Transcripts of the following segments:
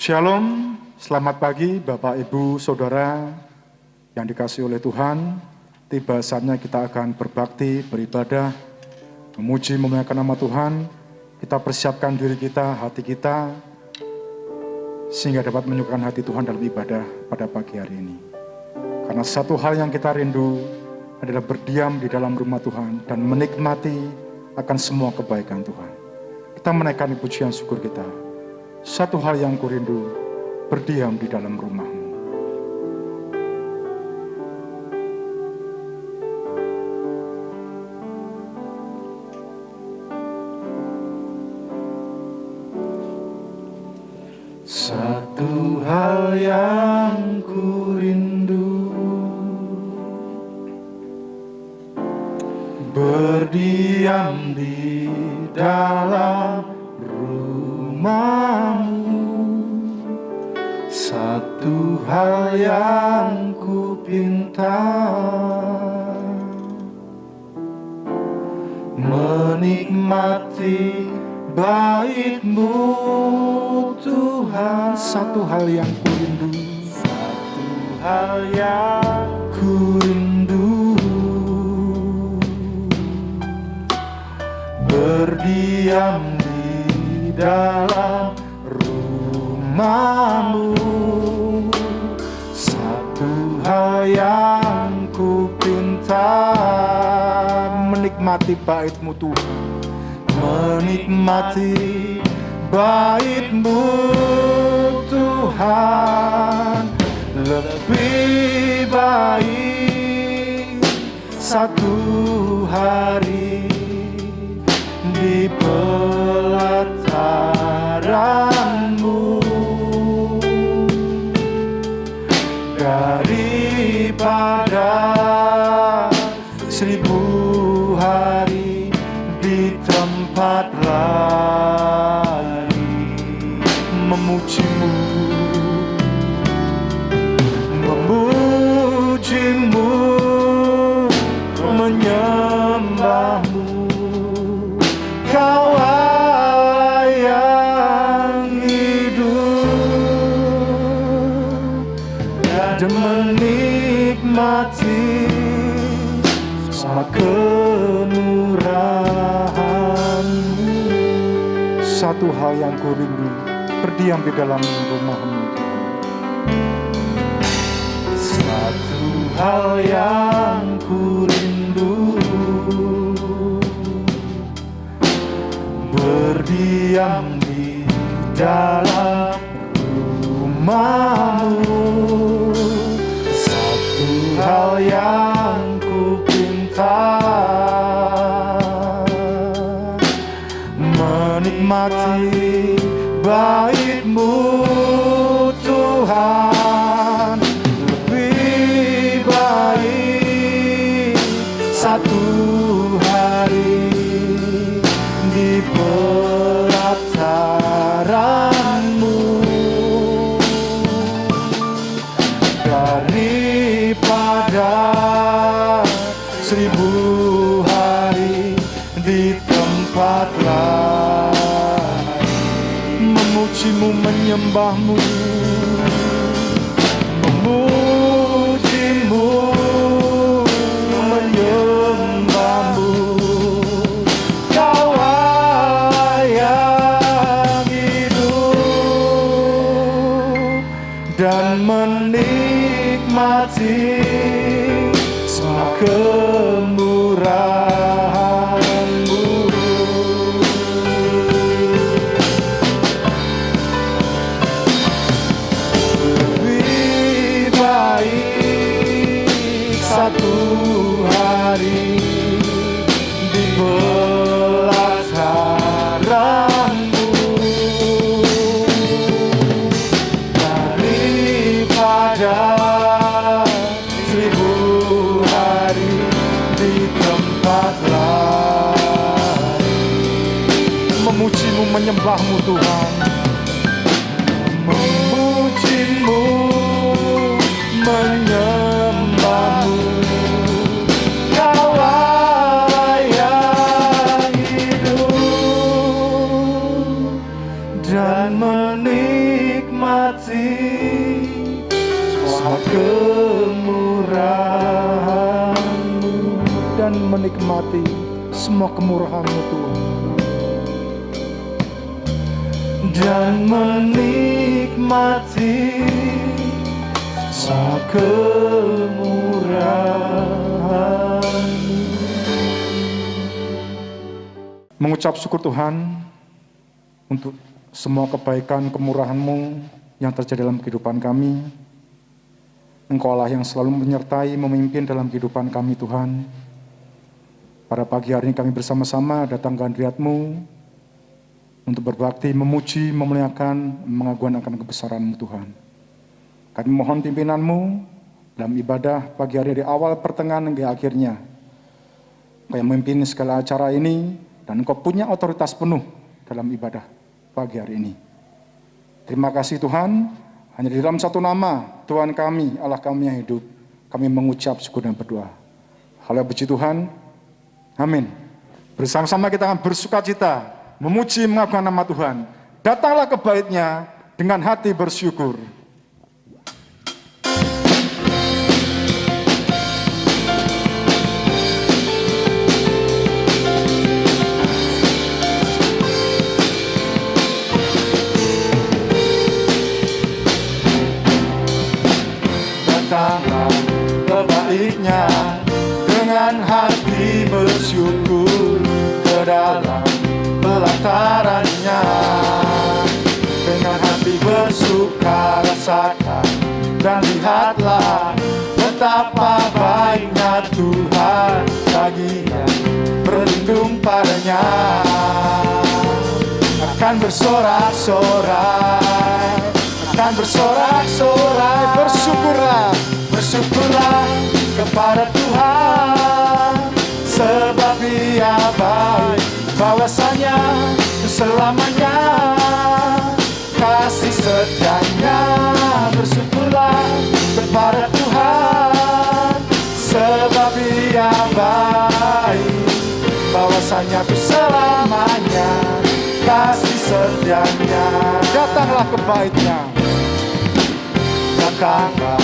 Shalom, selamat pagi Bapak, Ibu, Saudara yang dikasihi oleh Tuhan. Tiba saatnya kita akan berbakti, beribadah, memuji, memuliakan nama Tuhan. Kita persiapkan diri kita, hati kita, sehingga dapat menyukakan hati Tuhan dalam ibadah pada pagi hari ini. Karena satu hal yang kita rindu adalah berdiam di dalam rumah Tuhan dan menikmati akan semua kebaikan Tuhan. Kita menaikkan pujian syukur kita. Satu hal yang kurindu, berdiam di dalam rumah-Mu. Satu hal yang kurindu, berdiam di dalam rumah-Mu. Satu hal yang kupinta, menikmati bait-Mu Tuhan. Satu hal yang kurindu, satu hal yang kurindu, berdiam di dalam rumah-Mu. Satu hal yang kupinta, menikmati bait-Mu Tuhan, menikmati bait-Mu Tuhan. Lebih baik satu hari di pelataran-Mu daripada 1000 hari di tempat lain. Memuji-Mu, memuji-Mu, menyembah-Mu. Kau yang hidup dan menikmati semua kemurahan-Mu. Satu hal yang kurindu, berdiam di dalam rumah-Mu. Satu hal yang kurindu, berdiam di dalam rumah-Mu. Satu hal yang kupinta, menikmati bait-Mu Tuhan. Lebih baik satu hari di pelataran-Mu daripada 1000 hari di tempat lain. Memuji-Mu, menyembah-Mu, memuji-Mu, menyembah-Mu. Kau yang hidup dan menikmati semua kemurahan-Mu. Lebih baik satu hari di pelataran-Mu daripada 1000 hari di tempat lain. Memuji-Mu, menyembah-Mu Tuhan. Memuji-Mu, menyembah-Mu. Kau yang hidup dan menikmati dan menikmati semua kemurahan-Mu Tuhan. Dan menikmati semua kemurahan-Mu. Mengucap syukur Tuhan untuk semua kebaikan kemurahan-Mu yang terjadi dalam kehidupan kami. Engkau Allah yang selalu menyertai, memimpin dalam kehidupan kami Tuhan. Pada pagi hari ini kami bersama-sama datang ke hadirat-Mu untuk berbakti, memuji, memuliakan, mengagukan akan kebesaran-Mu Tuhan. Kami mohon pimpinan-Mu dalam ibadah pagi hari dari awal pertengahan hingga akhirnya. Engkau yang memimpin segala acara ini dan Engkau punya otoritas penuh dalam ibadah pagi hari ini. Terima kasih Tuhan, hanya di dalam satu nama Tuhan kami, Allah kami yang hidup, kami mengucap syukur dan berdoa. Haleluya, puji Tuhan, amin. Bersama-sama kita akan bersuka cita, memuji, mengagungkan nama Tuhan. Datanglah ke bait-Nya dengan hati bersyukur. Datanglah ke bait-Nya dengan hati bersyukur, ke dalam pelataran-Nya dengan hati bersuka rasakan dan lihatlah betapa baiknya Tuhan bagi yang berlindung padanya. Akan bersorak-sorai, akan bersorak-sorai, bersyukurlah kepada Tuhan, sebab Dia baik, bahwasanya selamanya kasih setia-Nya. Bersyukurlah kepada Tuhan, sebab Dia baik, bahwasanya selamanya kasih setia-Nya. Datanglah ke bait-Nya, datanglah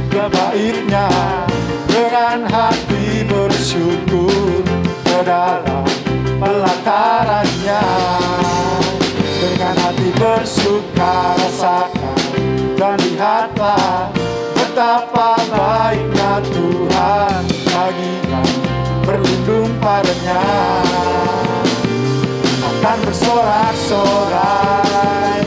ke bait-Nya dengan hati bersyukur, ke dalam pelataran-Nya dengan hati bersuka rasakan dan lihatlah betapa baiknya Tuhan bagi yang berlindung padanya. Akan bersorak-sorai,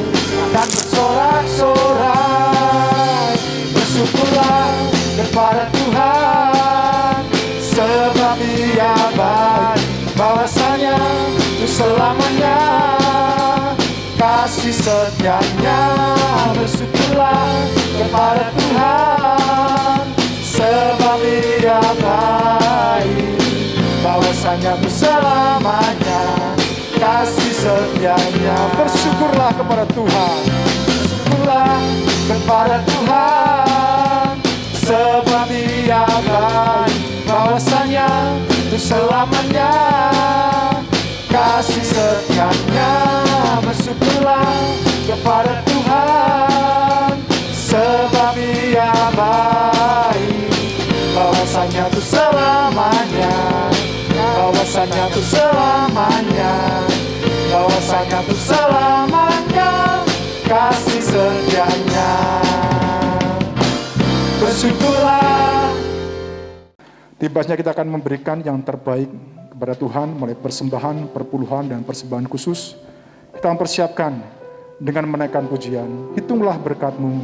akan bersorak-sorai, bersyukurlah kepada Tuhan, sebab Dia baik, bahwasanya untuk selamanya kasih setia-Nya. Bersyukurlah kepada Tuhan, sebab Dia baik, bahwasanya untuk selamanya kasih setia-Nya. Bersyukurlah kepada Tuhan, bersyukurlah kepada Tuhan, sebab Dia baik, bahwasanya untuk selamanya kasih setia-Nya. Bersyukurlah kepada Tuhan, sebab Dia baik, bahwasanya untuk selamanya, bahwasanya untuk selamanya, bahwasanya untuk selamanya kasih setia-Nya. Bersyukurlah. Tibasnya kita akan memberikan yang terbaik kepada Tuhan melalui persembahan, perpuluhan, dan persembahan khusus. Kita mempersiapkan dengan menaikkan pujian. Hitunglah berkat-Mu.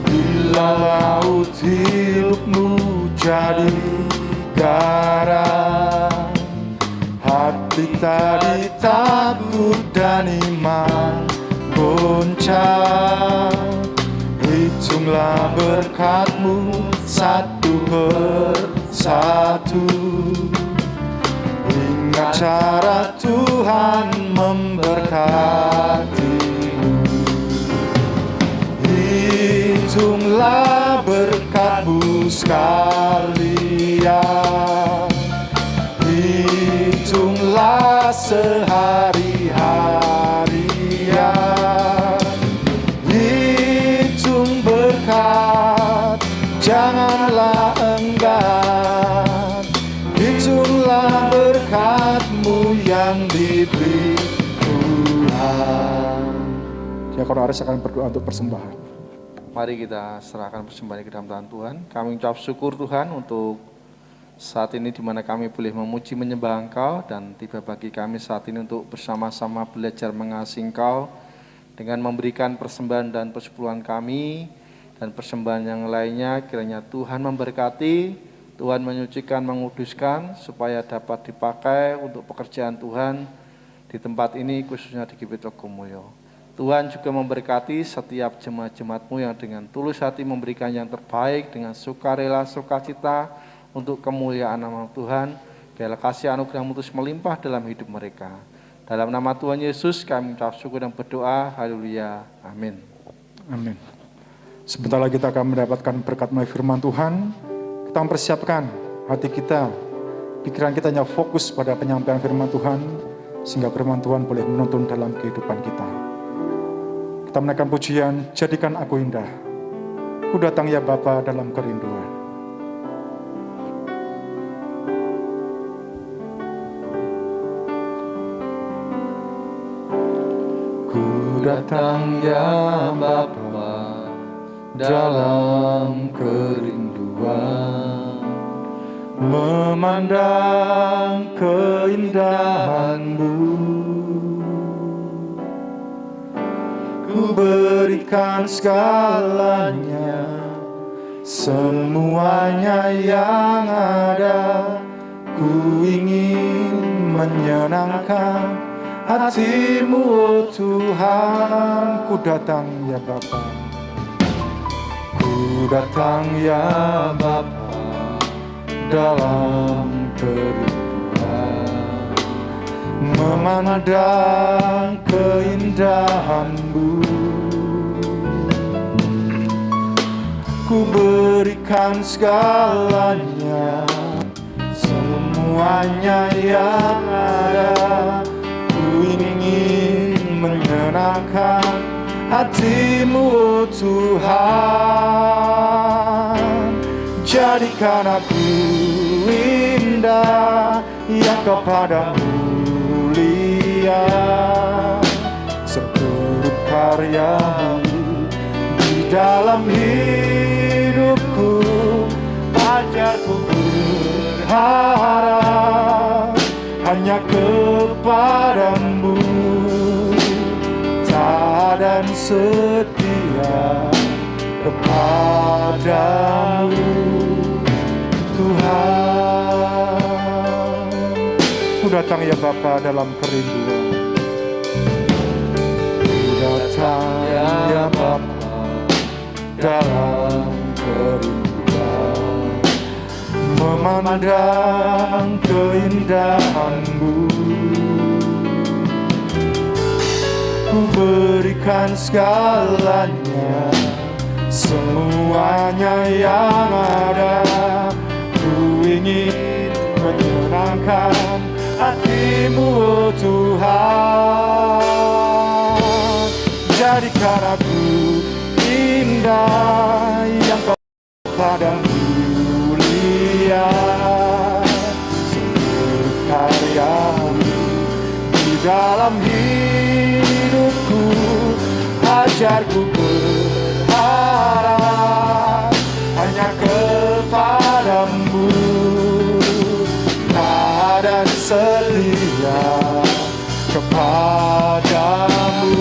Bila laut hidupmu jadi garam, hati tadi takut dan iman goncang. Hitunglah berkat-Mu satu persatu. Ingat cara Tuhan memberkati-Mu. Hitunglah berkat-Mu sekalian. Hitunglah sehari-harian, hitung berkat, janganlah enggan. Hitunglah berkat-Mu yang diberi Tuhan. Diakon Aris akan berdoa untuk persembahan. Mari kita serahkan persembahan ke dalam tangan Tuhan. Kami ucap syukur Tuhan untuk saat ini di mana kami boleh memuji menyembah Engkau, dan tiba bagi kami saat ini untuk bersama-sama belajar mengasihi Engkau dengan memberikan persembahan dan persepuluhan kami dan persembahan yang lainnya. Kiranya Tuhan memberkati, Tuhan menyucikan, menguduskan supaya dapat dipakai untuk pekerjaan Tuhan di tempat ini, khususnya di GBI Togomoyo. Tuhan juga memberkati setiap jemaat-jemaat-Mu yang dengan tulus hati memberikan yang terbaik dengan sukarela, sukacita untuk kemuliaan nama Tuhan. Biarlah kasih anugerah-Mu terus melimpah dalam hidup mereka. Dalam nama Tuhan Yesus kami ucap syukur dan berdoa. Haleluya. Amin. Amin. Sebentar lagi kita akan mendapatkan berkat melalui firman Tuhan. Kita mempersiapkan hati kita, pikiran kita hanya fokus pada penyampaian firman Tuhan, sehingga firman Tuhan boleh menuntun dalam kehidupan kita. Kita menaikkan pujian, jadikan aku indah. Ku datang ya Bapa dalam kerinduan. Ku datang ya Bapa dalam kerinduan, memandang keindahan-Mu. Ku berikan segalanya, semuanya yang ada. Ku ingin menyenangkan hati-Mu, oh Tuhan. Ku datang ya Bapa, ku datang ya Bapa dalam kerinduan, memandang keindahan-Mu. Ku berikan segalanya, semuanya yang ada. Ku ingin menyenangkan hati-Mu, oh Tuhan. Jadikan aku indah yang kepadamu mulia, seturut karya-Mu di dalam hidupku. Ajarku berharap hanya kepadamu, taat dan setia kepadamu, Tuhan. Ku datang ya Bapa dalam kerinduan, ku datang ya Bapa dalam kerinduan, memandang keindahan-Mu. Ku berikan segalanya, semuanya yang ada. Ku ingin menyenangkan hati-Mu, oh Tuhan. Jadikan aku indah yang kepadamu mulia, seluruh karya-Mu di dalam hidupku. Ajarku berharap hanya kepadamu, taat dan setia kepadamu,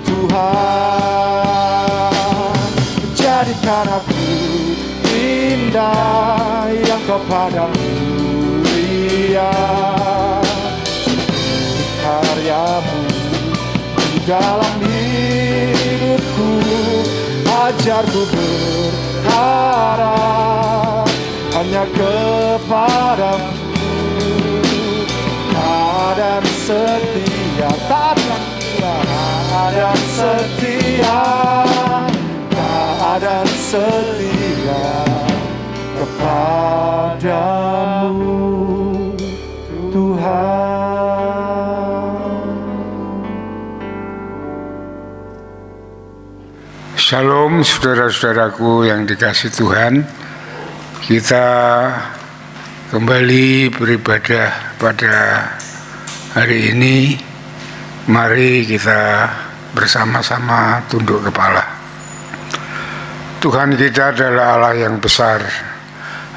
Tuhan. Jadikan aku indah yang kepadamu mulia, karya-Mu di dalam hidupku. Ajarku berharap hanya kepadamu, taat dan setia, taat dan setia, taat dan setia. setia kepadamu Tuhan. Shalom saudara-saudaraku yang dikasihi Tuhan. Kita kembali beribadah pada hari ini. Mari kita bersama-sama tunduk kepala. Tuhan kita adalah Allah yang besar,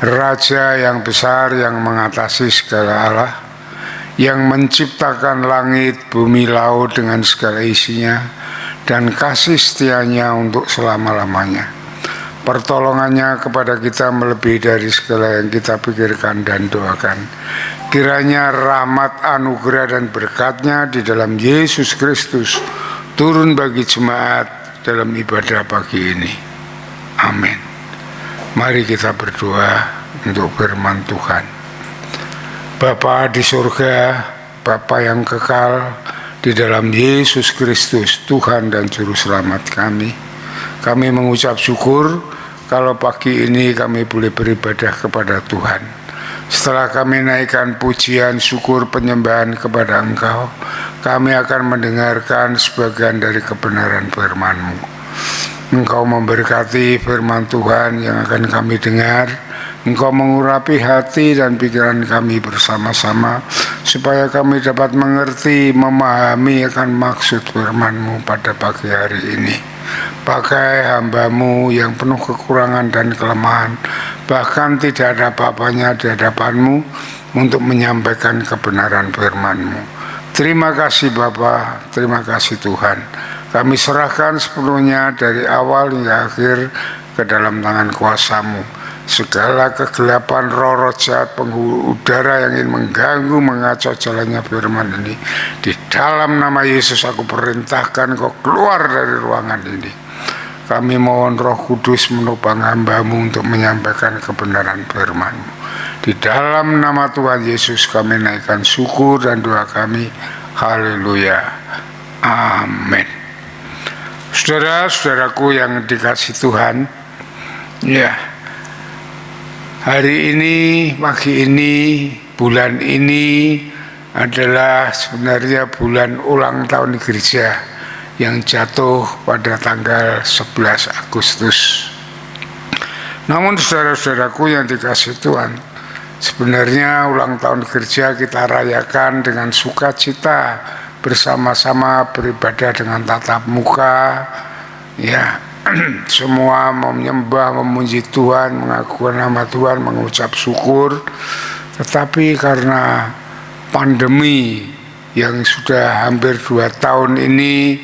Raja yang besar yang mengatasi segala Allah, yang menciptakan langit, bumi, laut dengan segala isinya, dan kasih setianya untuk selama-lamanya. Pertolongannya kepada kita melebihi dari segala yang kita pikirkan dan doakan. Kiranya rahmat, anugerah, dan berkatnya di dalam Yesus Kristus turun bagi jemaat dalam ibadah pagi ini. Amin. Mari kita berdoa untuk firman Tuhan. Bapa di surga, Bapa yang kekal, di dalam Yesus Kristus, Tuhan dan Juru Selamat kami mengucap syukur kalau pagi ini kami boleh beribadah kepada Tuhan. Setelah kami naikkan pujian, syukur, penyembahan kepada Engkau, kami akan mendengarkan sebagian dari kebenaran firman-Mu. Engkau memberkati firman Tuhan yang akan kami dengar. Engkau mengurapi hati dan pikiran kami bersama-sama, supaya kami dapat mengerti, memahami akan maksud firman-Mu pada pagi hari ini. Pakai hamba-Mu yang penuh kekurangan dan kelemahan, bahkan tidak ada apa-apanya di hadapan-Mu, untuk menyampaikan kebenaran firman-Mu. Terima kasih Bapa, terima kasih Tuhan. Kami serahkan sepenuhnya dari awal hingga akhir ke dalam tangan kuasa-Mu. Segala kegelapan, roh jahat, penghulu udara yang ingin mengganggu, mengacau jalannya firman ini, di dalam nama Yesus aku perintahkan kau keluar dari ruangan ini. Kami mohon Roh Kudus menopang hamba-Mu untuk menyampaikan kebenaran firman-Mu. Di dalam nama Tuhan Yesus kami naikkan syukur dan doa kami. Haleluya. Amin. Saudara-saudaraku yang dikasihi Tuhan, ya, hari ini, pagi ini, bulan ini adalah sebenarnya bulan ulang tahun gereja yang jatuh pada tanggal 11 Agustus. Namun saudara-saudaraku yang dikasihi Tuhan, sebenarnya ulang tahun gereja kita rayakan dengan sukacita, bersama-sama beribadah dengan tatap muka, ya. Semua menyembah, memuji Tuhan, mengagungkan nama Tuhan, mengucap syukur. Tetapi karena pandemi yang sudah hampir 2 tahun ini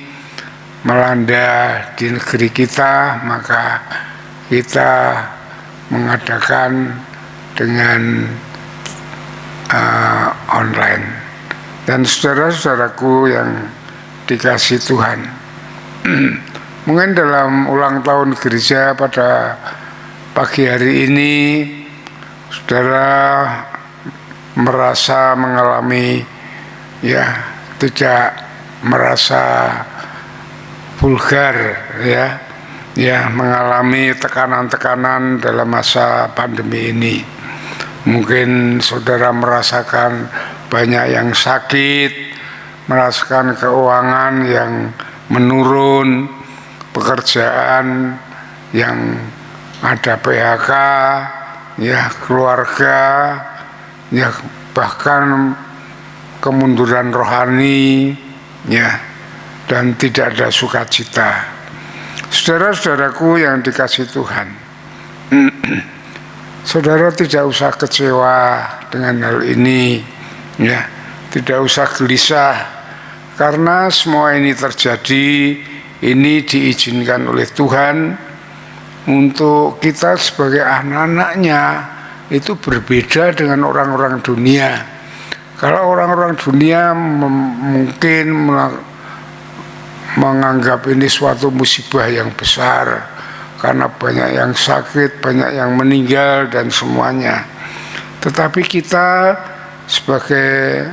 melanda di negeri kita, maka kita mengadakan dengan online. Dan saudara-saudaraku yang dikasihi Tuhan, mungkin dalam ulang tahun gereja pada pagi hari ini, saudara merasa mengalami, ya, tidak merasa vulgar, ya, mengalami tekanan-tekanan dalam masa pandemi ini. Mungkin saudara merasakan banyak yang sakit, merasakan keuangan yang menurun, pekerjaan yang ada PHK, ya, keluarga, ya, bahkan kemunduran rohani, ya, dan tidak ada sukacita. Saudara-saudaraku yang dikasihi Tuhan, saudara tidak usah kecewa dengan hal ini, ya, tidak usah gelisah, karena semua ini terjadi, ini diizinkan oleh Tuhan untuk kita sebagai anak-anaknya itu berbeda dengan orang-orang dunia. Kalau orang-orang dunia mungkin menganggap ini suatu musibah yang besar, karena banyak yang sakit, banyak yang meninggal dan semuanya. Tetapi kita sebagai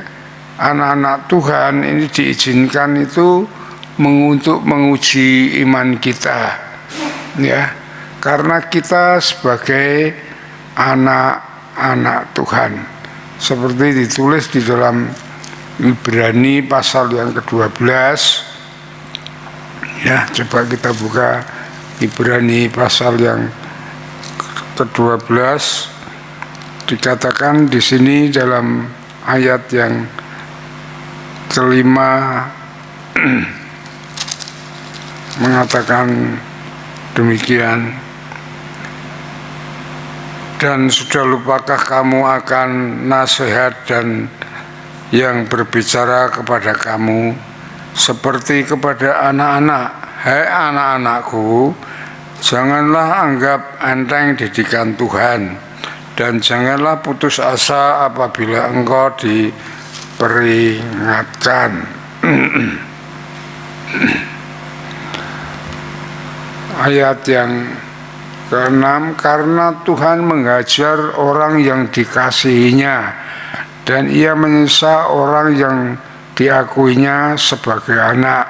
anak-anak Tuhan ini diizinkan itu untuk menguji iman kita, ya. karena kita sebagai anak-anak Tuhan. Seperti ditulis di dalam Ibrani pasal yang ke-12. Ya, coba kita buka Ibrani pasal yang ke-12. Dikatakan di sini dalam ayat yang kelima mengatakan demikian. Dan sudah lupakah kamu akan nasihat dan yang berbicara kepada kamu seperti kepada anak-anak? Hai anak-anakku, janganlah anggap enteng didikan Tuhan, dan janganlah putus asa apabila engkau diperingatkan. Ayat yang ke-6, karena Tuhan menghajar orang yang dikasihinya dan ia menyiksa orang yang diakuinya sebagai anak.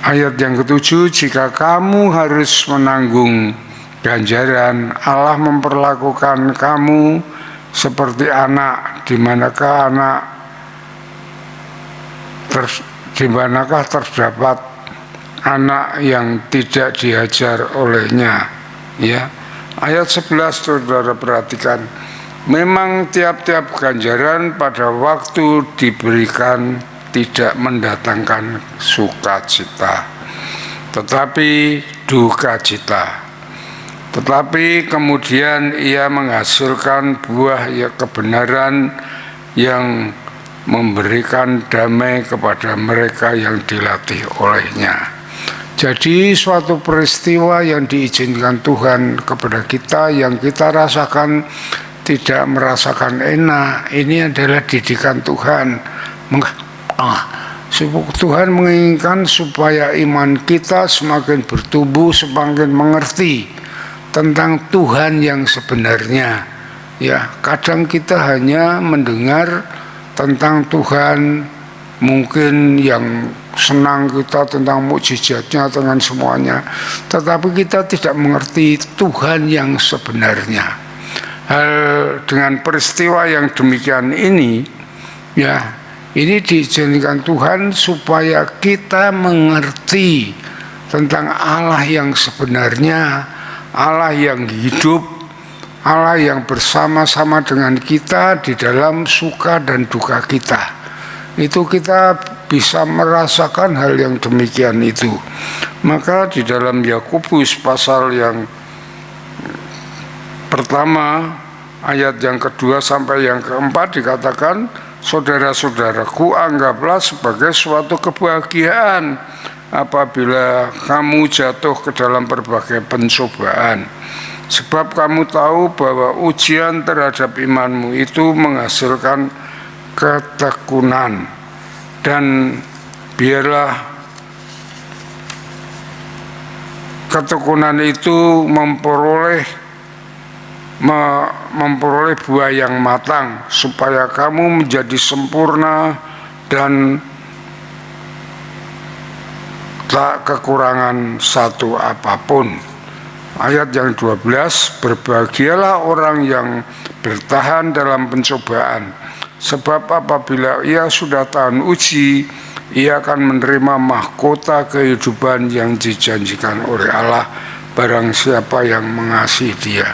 Ayat yang ke-7, jika kamu harus menanggung ganjaran, Allah memperlakukan kamu seperti anak, di manakah terdapat anak yang tidak diajar olehnya. Ya, ayat 11 saudara perhatikan. Memang tiap-tiap ganjaran pada waktu diberikan tidak mendatangkan sukacita, tetapi duka cita. Tetapi kemudian ia menghasilkan buah kebenaran yang memberikan damai kepada mereka yang dilatih olehnya. Jadi suatu peristiwa yang diizinkan Tuhan kepada kita yang kita rasakan tidak merasakan enak, ini adalah didikan Tuhan. Tuhan menginginkan supaya iman kita semakin bertumbuh, semakin mengerti tentang Tuhan yang sebenarnya. Ya, kadang kita hanya mendengar tentang Tuhan, mungkin yang senang kita tentang mukjizatnya, dengan semuanya, tetapi kita tidak mengerti Tuhan yang sebenarnya. Hal dengan peristiwa yang demikian ini, ya, ini diizinkan Tuhan supaya kita mengerti tentang Allah yang sebenarnya, Allah yang hidup, Allah yang bersama-sama dengan kita di dalam suka dan duka kita. Itu kita bisa merasakan hal yang demikian itu. Maka di dalam Yakobus pasal yang pertama ayat yang kedua sampai yang keempat dikatakan, saudara-saudaraku, anggaplah sebagai suatu kebahagiaan apabila kamu jatuh ke dalam berbagai pencobaan, sebab kamu tahu bahwa ujian terhadap imanmu itu menghasilkan ketekunan, dan biarlah ketekunan itu memperoleh buah yang matang, supaya kamu menjadi sempurna dan tak kekurangan satu apapun. Ayat yang 12, berbahagialah orang yang bertahan dalam pencobaan, sebab apabila ia sudah tahan uji, ia akan menerima mahkota kehidupan yang dijanjikan oleh Allah barang siapa yang mengasihi Dia.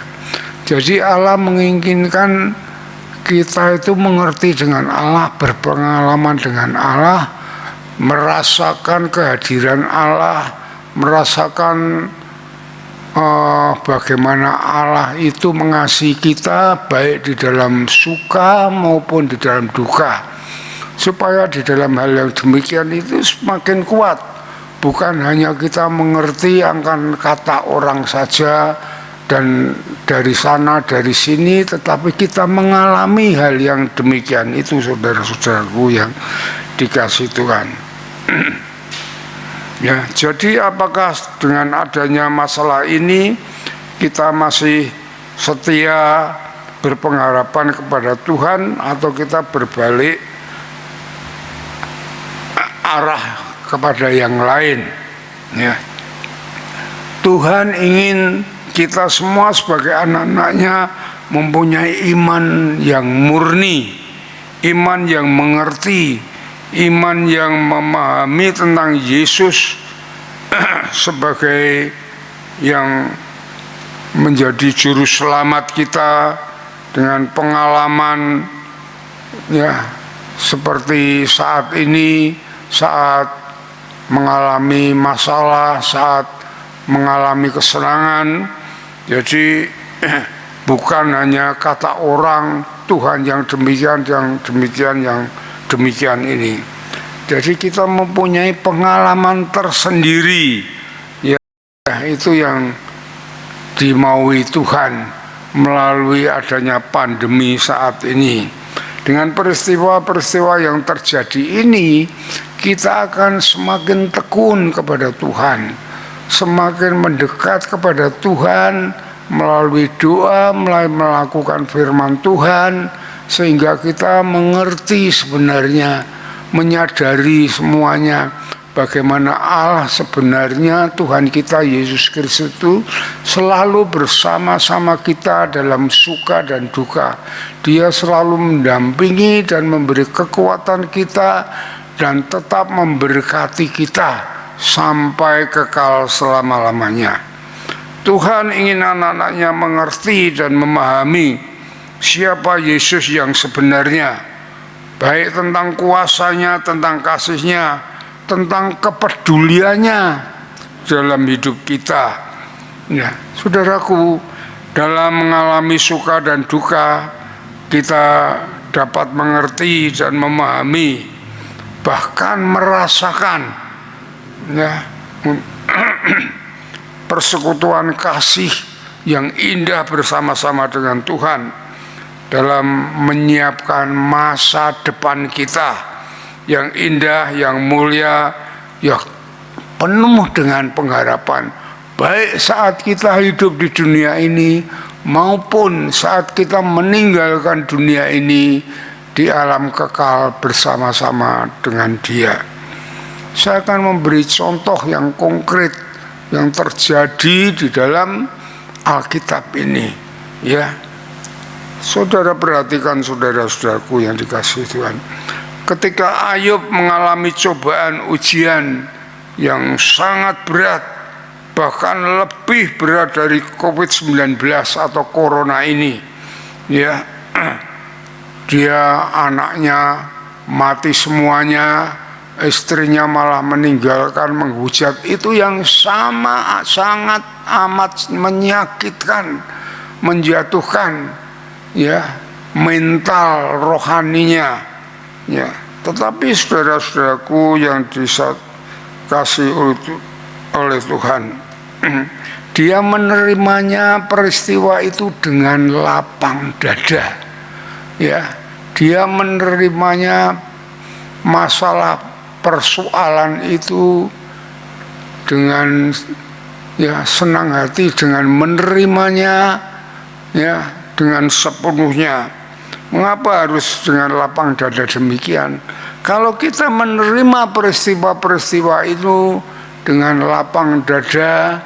Jadi Allah menginginkan kita itu mengerti dengan Allah, berpengalaman dengan Allah, merasakan kehadiran Allah, merasakan bagaimana Allah itu mengasihi kita baik di dalam suka maupun di dalam duka, supaya di dalam hal yang demikian itu semakin kuat. Bukan hanya kita mengerti akan kata orang saja dan dari sana dari sini, tetapi kita mengalami hal yang demikian itu, saudara-saudaraku yang dikasihi Tuhan. Ya, jadi apakah dengan adanya masalah ini kita masih setia berpengharapan kepada Tuhan, atau kita berbalik arah kepada yang lain? Ya, Tuhan ingin kita semua sebagai anak-anaknya mempunyai iman yang murni, iman yang mengerti, iman yang memahami tentang Yesus sebagai yang menjadi juru selamat kita, dengan pengalaman ya seperti saat ini, saat mengalami masalah, saat mengalami kesenangan. Jadi bukan hanya kata orang Tuhan yang demikian, yang demikian, yang demikian ini. Jadi kita mempunyai pengalaman tersendiri, ya itu yang dimaui Tuhan melalui adanya pandemi saat ini. Dengan peristiwa-peristiwa yang terjadi ini, kita akan semakin tekun kepada Tuhan, semakin mendekat kepada Tuhan melalui doa, melalui melakukan firman Tuhan, sehingga kita mengerti sebenarnya, menyadari semuanya bagaimana Allah sebenarnya, Tuhan kita Yesus Kristus itu selalu bersama-sama kita dalam suka dan duka. Dia selalu mendampingi dan memberi kekuatan kita dan tetap memberkati kita sampai kekal selama-lamanya. Tuhan ingin anak-anaknya mengerti dan memahami siapa Yesus yang sebenarnya, baik tentang kuasanya, tentang kasihnya, tentang kepeduliannya dalam hidup kita. Ya, saudaraku, dalam mengalami suka dan duka, kita dapat mengerti dan memahami, bahkan merasakan ya persekutuan kasih yang indah bersama-sama dengan Tuhan dalam menyiapkan masa depan kita yang indah, yang mulia, yang penuh dengan pengharapan, baik saat kita hidup di dunia ini maupun saat kita meninggalkan dunia ini di alam kekal bersama-sama dengan Dia. Saya akan memberi contoh yang konkret yang terjadi di dalam Alkitab ini, ya. Saudara perhatikan, saudara-saudaraku yang dikasihi Tuhan. Ketika Ayub mengalami cobaan ujian yang sangat berat, bahkan lebih berat dari COVID-19 atau Corona ini, ya, dia anaknya mati semuanya, istrinya malah meninggalkan, menghujat. Itu yang sangat amat menyakitkan, menjatuhkan, ya, mental rohaninya. Ya, tetapi saudara-saudaraku yang dikasih oleh Tuhan, dia menerimanya peristiwa itu dengan lapang dada. Ya, dia menerimanya masalah persoalan itu dengan ya senang hati, dengan menerimanya ya dengan sepenuhnya. Mengapa harus dengan lapang dada demikian? Kalau kita menerima peristiwa-peristiwa itu dengan lapang dada,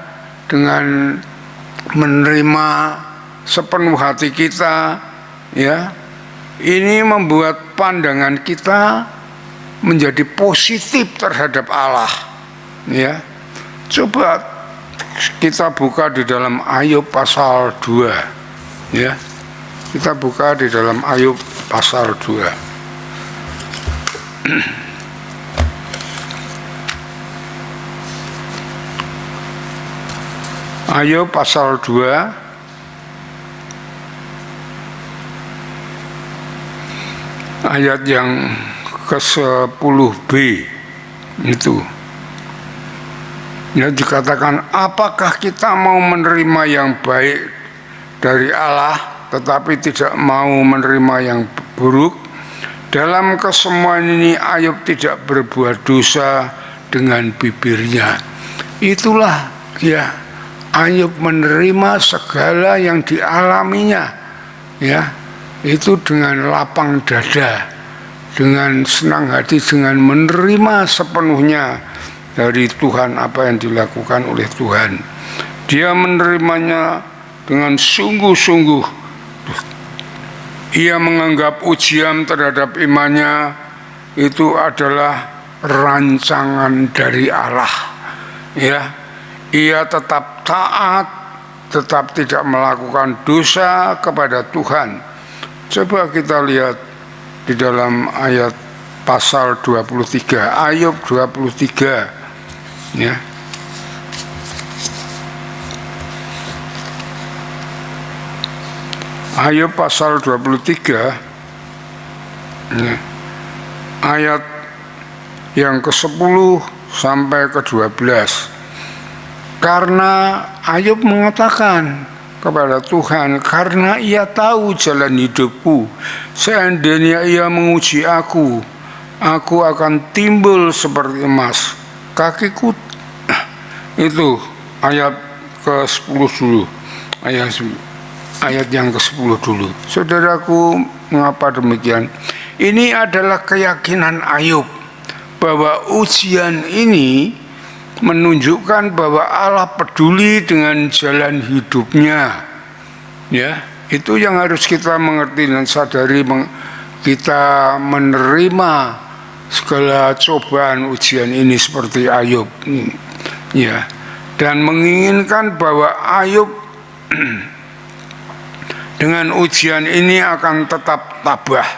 dengan menerima sepenuh hati kita, ya, ini membuat pandangan kita menjadi positif terhadap Allah, ya. Coba kita buka di dalam Ayub pasal 2, ya. Kita buka di dalam Ayub pasal 2. Ayub pasal 2 ayat yang ke-10b itu. Ya, dikatakan, apakah kita mau menerima yang baik dari Allah tetapi tidak mau menerima yang buruk? Dalam kesemuan ini Ayub tidak berbuat dosa dengan bibirnya. Itulah ya, Ayub menerima segala yang dialaminya, ya, itu dengan lapang dada, dengan senang hati, dengan menerima sepenuhnya dari Tuhan apa yang dilakukan oleh Tuhan. Dia menerimanya dengan sungguh-sungguh. Ia menganggap ujian terhadap imannya itu adalah rancangan dari Allah. Ya, ia tetap taat, tetap tidak melakukan dosa kepada Tuhan. Coba kita lihat di dalam ayat pasal 23, Ayub 23, ya. Ayub pasal 23, ya, ayat yang ke-10 sampai ke-12. Karena Ayub mengatakan kepada Tuhan, karena ia tahu jalan hidupku, seandainya ia menguji aku akan timbul seperti emas. Kakiku, itu ayat ke-10 dulu, ayat yang ke-10 dulu. Saudaraku, mengapa demikian? Ini adalah keyakinan Ayub bahwa ujian ini menunjukkan bahwa Allah peduli dengan jalan hidupnya. Ya, itu yang harus kita mengerti dan sadari. Kita menerima segala cobaan ujian ini seperti Ayub, ya, dan menginginkan bahwa Ayub dengan ujian ini akan tetap tabah.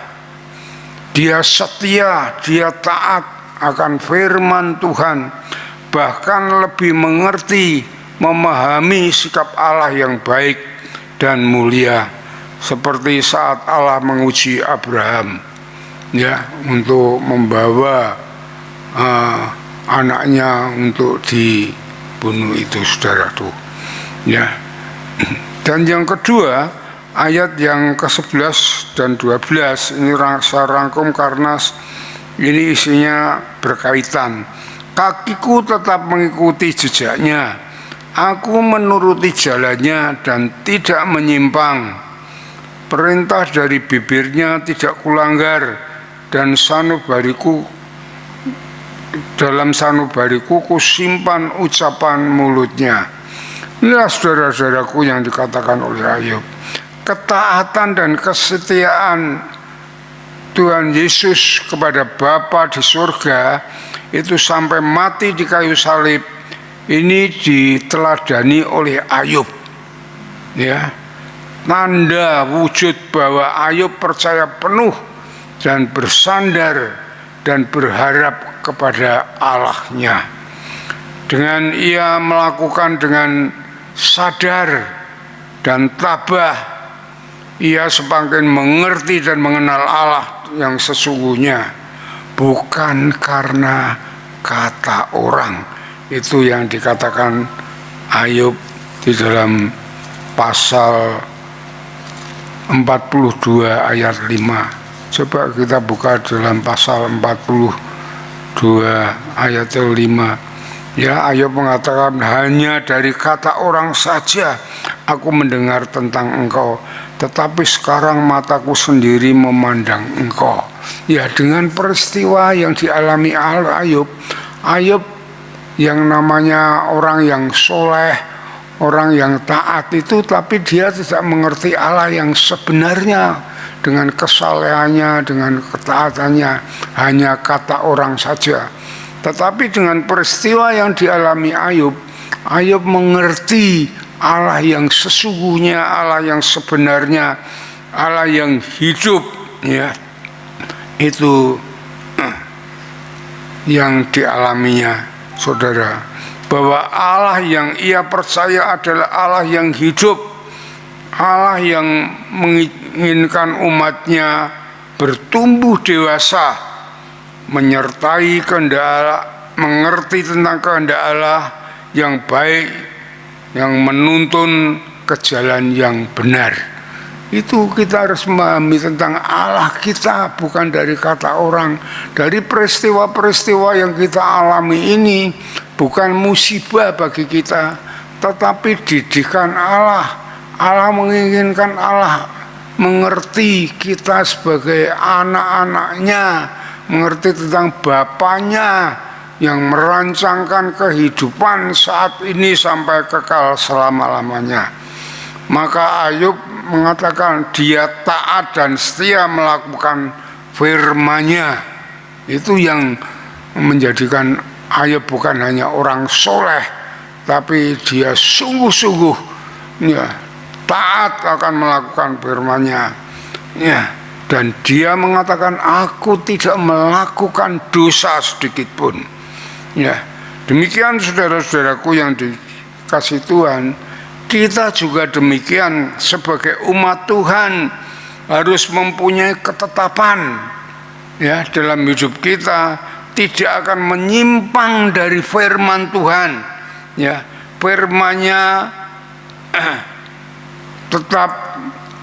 Dia setia, dia taat akan firman Tuhan, bahkan lebih mengerti, memahami sikap Allah yang baik dan mulia, seperti saat Allah menguji Abraham, ya, untuk membawa anaknya untuk dibunuh itu, saudaraku, ya. Dan yang kedua, ayat yang ke-11 dan 12 ini saya rangkum karena ini isinya berkaitan. Kakiku tetap mengikuti jejaknya, aku menuruti jalannya dan tidak menyimpang. Perintah dari bibirnya tidak kulanggar, dan dalam sanubariku kusimpan ucapan mulutnya. Inilah saudara-saudaraku yang dikatakan oleh Ayub. Ketaatan dan kesetiaan Tuhan Yesus kepada Bapa di surga itu sampai mati di kayu salib, ini diteladani oleh Ayub, ya. Tanda wujud bahwa Ayub percaya penuh dan bersandar dan berharap kepada Allahnya. Dengan ia melakukan dengan sadar dan tabah, ia semakin mengerti dan mengenal Allah yang sesungguhnya, bukan karena kata orang. Itu yang dikatakan Ayub di dalam pasal 42 ayat 5. Coba kita buka dalam pasal 42 ayat 5. Ya, Ayub mengatakan, hanya dari kata orang saja aku mendengar tentang engkau, tetapi sekarang mataku sendiri memandang engkau. Ya, dengan peristiwa yang dialami Ayub yang namanya orang yang soleh, orang yang taat itu, tapi dia tidak mengerti Allah yang sebenarnya dengan kesalehannya, dengan ketaatannya, hanya kata orang saja. Tetapi dengan peristiwa yang dialami Ayub mengerti Allah yang sesungguhnya, Allah yang sebenarnya, Allah yang hidup, ya. Itu yang dialaminya, saudara, bahwa Allah yang ia percaya adalah Allah yang hidup, Allah yang menginginkan umatnya bertumbuh dewasa, menyertai kehendak Allah, mengerti tentang kehendak Allah yang baik, yang menuntun ke jalan yang benar. Itu kita harus memahami tentang Allah kita, bukan dari kata orang. Dari peristiwa-peristiwa yang kita alami ini bukan musibah bagi kita, tetapi didikan Allah. Allah menginginkan Allah mengerti kita sebagai anak-anaknya, mengerti tentang Bapaknya, yang merancangkan kehidupan saat ini sampai kekal selama-lamanya. Maka Ayub mengatakan dia taat dan setia melakukan firman-Nya. Itu yang menjadikan Ayub bukan hanya orang soleh, tapi dia sungguh-sungguh ya, taat akan melakukan firman-Nya. Ya, dan dia mengatakan aku tidak melakukan dosa sedikit pun. Ya, demikian saudara-saudaraku yang dikasih Tuhan, kita juga demikian sebagai umat Tuhan harus mempunyai ketetapan ya dalam hidup kita, tidak akan menyimpang dari firman Tuhan. Ya, firman-Nya tetap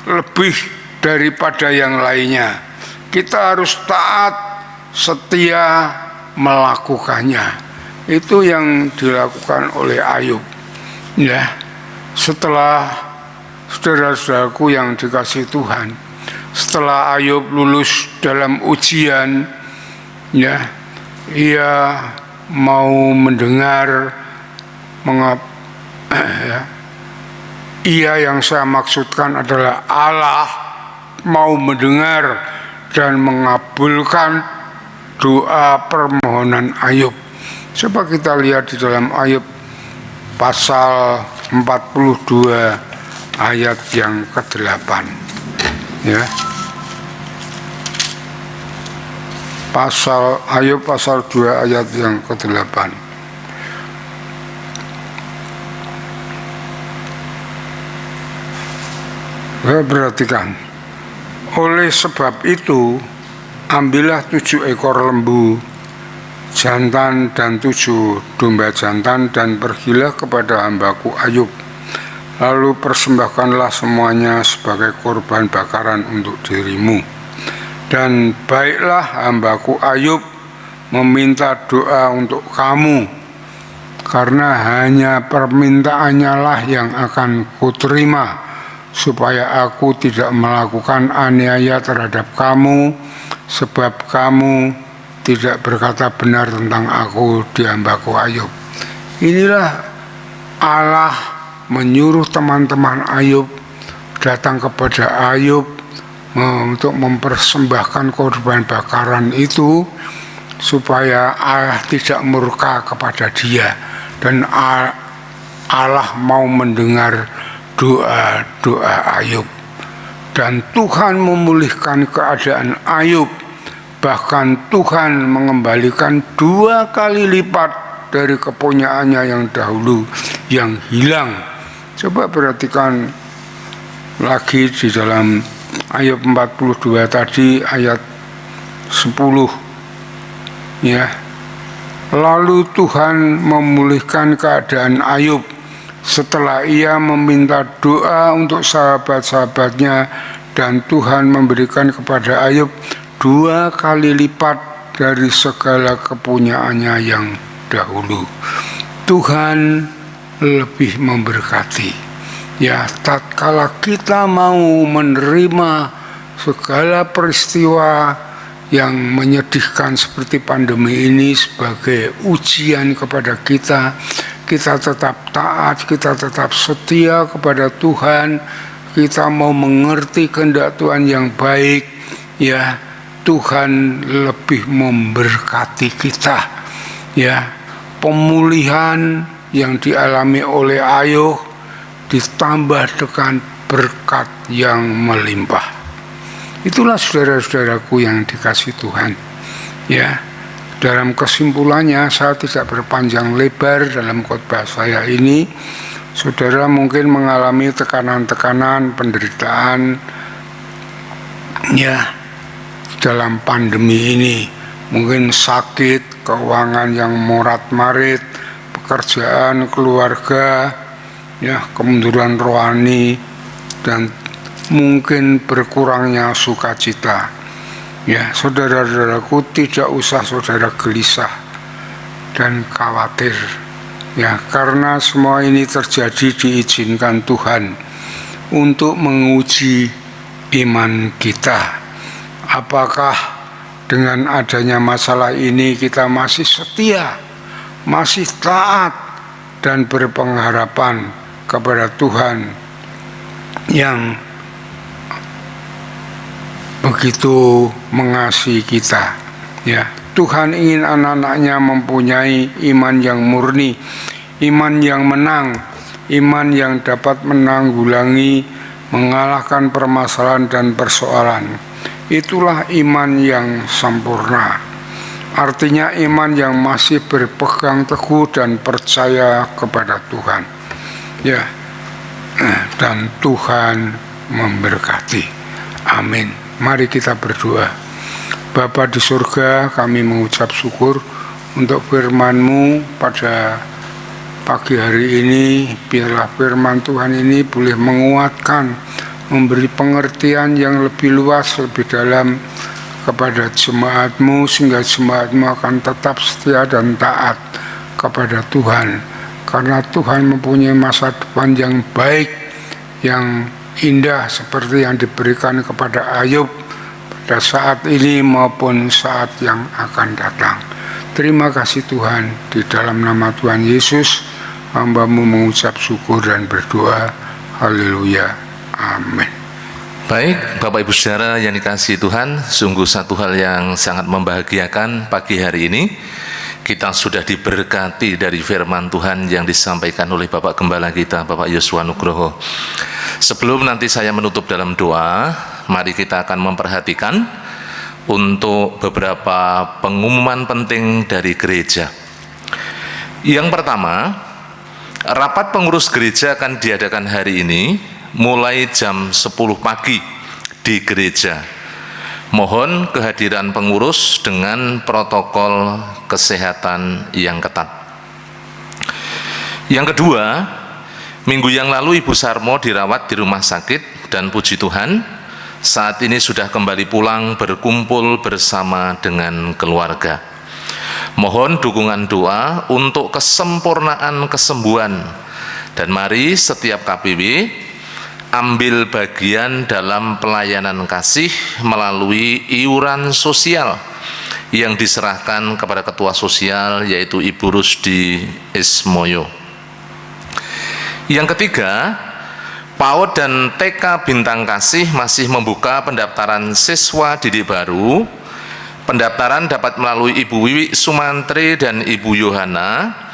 lebih daripada yang lainnya. Kita harus taat, setia melakukannya. Itu yang dilakukan oleh Ayub. Ya, setelah saudara-saudaraku yang dikasih Tuhan, setelah Ayub lulus dalam ujian, ya, ia mau mendengar ya, ia yang saya maksudkan adalah Allah mau mendengar dan mengabulkan doa permohonan Ayub. Coba kita lihat di dalam Ayub pasal 42 ayat yang ke-8. Ya. Ayub pasal 2 ayat yang ke-8. Perhatikan. Oleh sebab itu, ambillah 7 ekor lembu jantan dan 7 domba jantan dan pergilah kepada hambaku Ayub. Lalu persembahkanlah semuanya sebagai korban bakaran untuk dirimu. Dan baiklah hambaku Ayub meminta doa untuk kamu, karena hanya permintaannya lah yang akan kuterima, supaya aku tidak melakukan aniaya terhadap kamu, sebab kamu tidak berkata benar tentang aku di hambaku Ayub. Inilah Allah menyuruh teman-teman Ayub datang kepada Ayub untuk mempersembahkan korban bakaran itu, supaya Allah tidak murka kepada dia, dan Allah mau mendengar doa-doa Ayub. Dan Tuhan memulihkan keadaan Ayub. Bahkan Tuhan mengembalikan 2 kali lipat dari kepunyaannya yang dahulu yang hilang. Coba perhatikan lagi di dalam Ayub 42 tadi ayat 10. Ya. Lalu Tuhan memulihkan keadaan Ayub setelah ia meminta doa untuk sahabat-sahabatnya, dan Tuhan memberikan kepada Ayub 2 kali lipat dari segala kepunyaannya yang dahulu. Tuhan lebih memberkati. Ya, tatkala kita mau menerima segala peristiwa yang menyedihkan seperti pandemi ini sebagai ujian kepada kita, kita tetap taat, kita tetap setia kepada Tuhan, kita mau mengerti kehendak Tuhan yang baik, ya, Tuhan lebih memberkati kita. Ya, pemulihan yang dialami oleh Ayub ditambah dengan berkat yang melimpah. Itulah saudara-saudaraku yang dikasih Tuhan. Ya, dalam kesimpulannya, saya tidak berpanjang lebar dalam khotbah saya ini. Saudara mungkin mengalami tekanan-tekanan, penderitaan, ya, dalam pandemi ini. Mungkin sakit, keuangan yang morat-marit, pekerjaan, keluarga, ya, kemunduran rohani, dan mungkin berkurangnya sukacita. Ya, saudara-saudaraku, tidak usah saudara gelisah dan khawatir. Ya, karena semua ini terjadi diizinkan Tuhan untuk menguji iman kita. Apakah dengan adanya masalah ini kita masih setia masih taat dan berpengharapan kepada Tuhan yang begitu mengasihi kita. Ya, Tuhan ingin anak-anaknya mempunyai iman yang murni, iman yang menang, iman yang dapat menanggulangi, mengalahkan permasalahan dan persoalan. Itulah iman yang sempurna. Artinya iman yang masih berpegang teguh dan percaya kepada Tuhan. Ya, dan Tuhan memberkati. Amin. Mari kita berdoa. Bapa di surga, kami mengucap syukur untuk firman-Mu pada pagi hari ini. Biarlah firman Tuhan ini boleh menguatkan, memberi pengertian yang lebih luas, lebih dalam kepada jemaat-Mu, sehingga jemaat-Mu akan tetap setia dan taat kepada Tuhan. Karena Tuhan mempunyai masa depan yang baik, yang indah seperti yang diberikan kepada Ayub pada saat ini maupun saat yang akan datang. Terima kasih Tuhan, di dalam nama Tuhan Yesus hamba-Mu mengucap syukur dan berdoa. Haleluya. Amin. Baik, Bapak Ibu Saudara yang dikasihi Tuhan, sungguh satu hal yang sangat membahagiakan pagi hari ini. Kita sudah diberkati dari firman Tuhan yang disampaikan oleh Bapak Gembala kita, Bapak Yosua Nugroho. Sebelum nanti saya menutup dalam doa, mari kita akan memperhatikan untuk beberapa pengumuman penting dari gereja. Yang pertama, rapat pengurus gereja akan diadakan hari ini mulai jam 10 pagi di gereja. Mohon kehadiran pengurus dengan protokol kesehatan yang ketat. Yang kedua, minggu yang lalu Ibu Sarmo dirawat di rumah sakit dan puji Tuhan, saat ini sudah kembali pulang berkumpul bersama dengan keluarga. Mohon dukungan doa untuk kesempurnaan kesembuhan, dan mari setiap KPW ambil bagian dalam pelayanan kasih melalui iuran sosial yang diserahkan kepada Ketua Sosial, yaitu Ibu Rusdi Ismoyo. Yang ketiga, PAUD dan TK Bintang Kasih masih membuka pendaftaran siswa didik baru. Pendaftaran dapat melalui Ibu Wiwi Sumantri dan Ibu Yohana,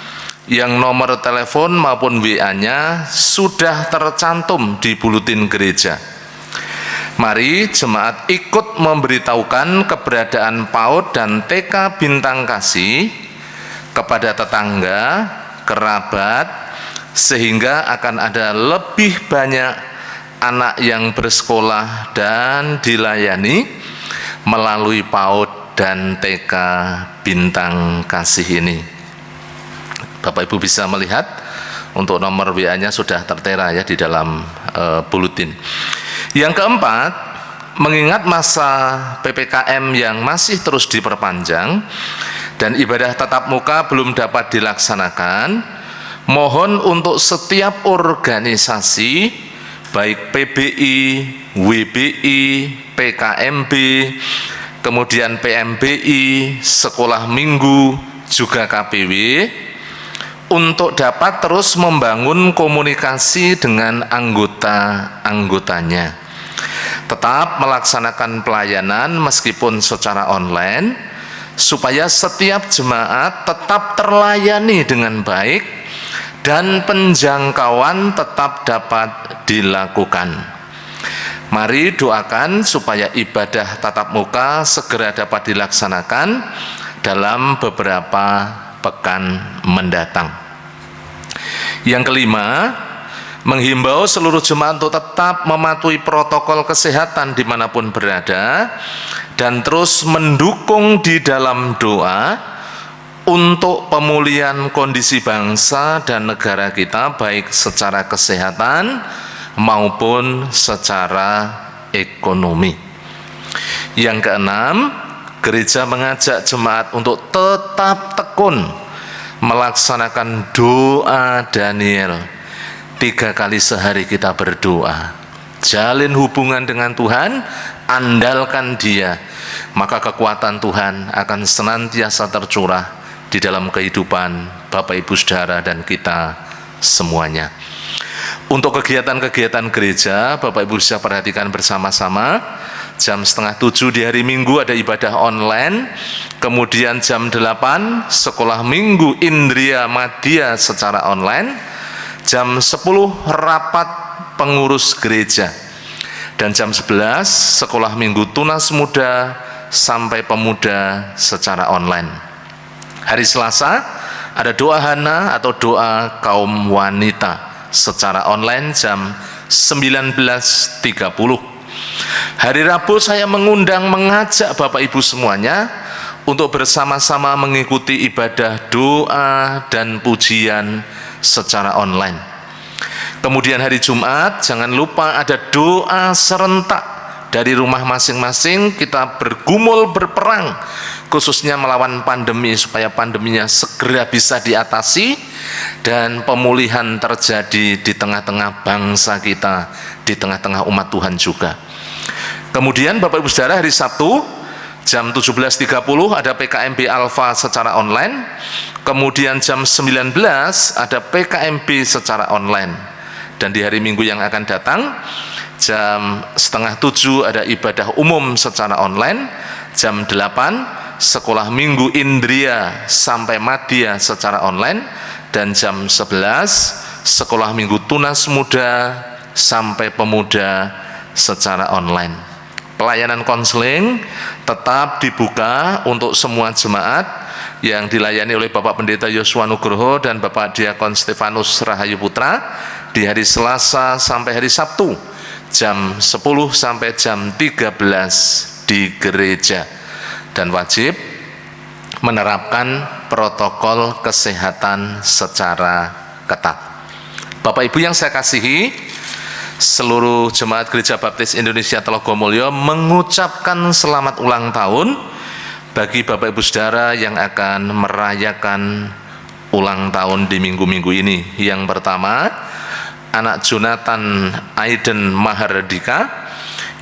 yang nomor telepon maupun WA-nya sudah tercantum di buletin gereja. Mari jemaat ikut memberitahukan keberadaan PAUD dan TK Bintang Kasih kepada tetangga, kerabat, sehingga akan ada lebih banyak anak yang bersekolah dan dilayani melalui PAUD dan TK Bintang Kasih ini. Bapak Ibu bisa melihat untuk nomor WA-nya sudah tertera ya di dalam buletin. Yang keempat, mengingat masa PPKM yang masih terus diperpanjang dan ibadah tatap muka belum dapat dilaksanakan, mohon untuk setiap organisasi baik PBI, WBI, PKMB, kemudian PMBI, sekolah minggu, juga KPW, untuk dapat terus membangun komunikasi dengan anggota-anggotanya. Tetap melaksanakan pelayanan meskipun secara online, supaya setiap jemaat tetap terlayani dengan baik dan penjangkauan tetap dapat dilakukan. Mari doakan supaya ibadah tatap muka segera dapat dilaksanakan dalam beberapa pekan mendatang. Yang kelima, menghimbau seluruh jemaat untuk tetap mematuhi protokol kesehatan dimanapun berada dan terus mendukung di dalam doa untuk pemulihan kondisi bangsa dan negara kita, baik secara kesehatan maupun secara ekonomi. Yang keenam, gereja mengajak jemaat untuk tetap tekun melaksanakan doa Daniel. 3 kali sehari kita berdoa, jalin hubungan dengan Tuhan, andalkan Dia, maka kekuatan Tuhan akan senantiasa tercurah di dalam kehidupan Bapak Ibu Saudara dan kita semuanya. Untuk kegiatan-kegiatan gereja, Bapak Ibu bisa perhatikan bersama-sama. Jam 6:30 di hari Minggu ada ibadah online. Kemudian jam 8 sekolah Minggu Indria Madya secara online. Jam 10 rapat pengurus gereja. Dan jam 11 sekolah Minggu Tunas Muda sampai Pemuda secara online. Hari Selasa ada doa Hana atau doa kaum wanita secara online jam 19.30. Hari Rabu saya mengajak Bapak Ibu semuanya untuk bersama-sama mengikuti ibadah doa dan pujian secara online. Kemudian hari Jumat jangan lupa ada doa serentak dari rumah masing-masing, kita bergumul berperang khususnya melawan pandemi supaya pandeminya segera bisa diatasi dan pemulihan terjadi di tengah-tengah bangsa kita, di tengah-tengah umat Tuhan juga. Kemudian Bapak Ibu Saudara hari Sabtu jam 17.30 ada PKMB Alfa secara online. Kemudian jam 19 ada PKMB secara online. Dan di hari Minggu yang akan datang jam 6:30 ada ibadah umum secara online. Jam 8 sekolah Minggu Indria sampai Madya secara online. Dan jam 11 sekolah Minggu Tunas Muda sampai Pemuda secara online. Pelayanan konseling tetap dibuka untuk semua jemaat yang dilayani oleh Bapak Pendeta Yosua Nugroho dan Bapak Diakon Stefanus Rahayu Putra di hari Selasa sampai hari Sabtu jam 10 sampai jam 13 di gereja, dan wajib menerapkan protokol kesehatan secara ketat. Bapak Ibu yang saya kasihi, seluruh jemaat Gereja Baptis Indonesia Telogomulyo mengucapkan selamat ulang tahun bagi Bapak Ibu Saudara yang akan merayakan ulang tahun di minggu-minggu ini. Yang pertama, anak Jonathan Aiden Mahardika.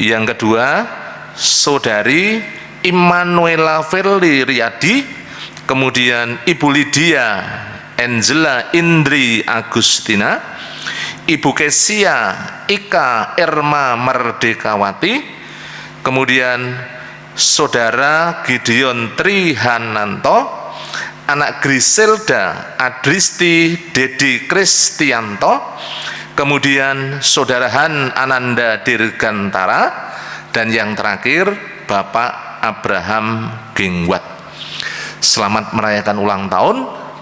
Yang kedua, saudari Immanuela Verli Riyadi. Kemudian Ibu Lydia Angela Indri Agustina, Ibu Kesia Ika Irma Merdekawati, kemudian Saudara Gideon Trihananto, anak Griselda Adristi Dedi Kristianto, kemudian Saudara Han Ananda Dirgantara, dan yang terakhir Bapak Abraham Gingwat. Selamat merayakan ulang tahun,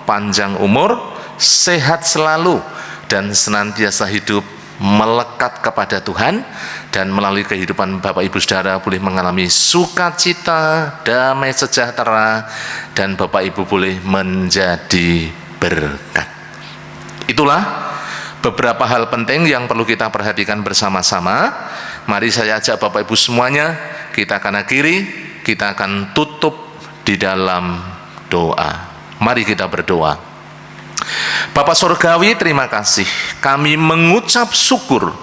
panjang umur, sehat selalu, dan senantiasa hidup melekat kepada Tuhan, dan melalui kehidupan Bapak Ibu Saudara boleh mengalami sukacita, damai sejahtera, dan Bapak Ibu boleh menjadi berkat. Itulah beberapa hal penting yang perlu kita perhatikan bersama-sama. Mari saya ajak Bapak Ibu semuanya, kita akan akhiri, kita akan tutup di dalam doa. Mari kita berdoa. Bapak Surgawi, terima kasih. Kami mengucap syukur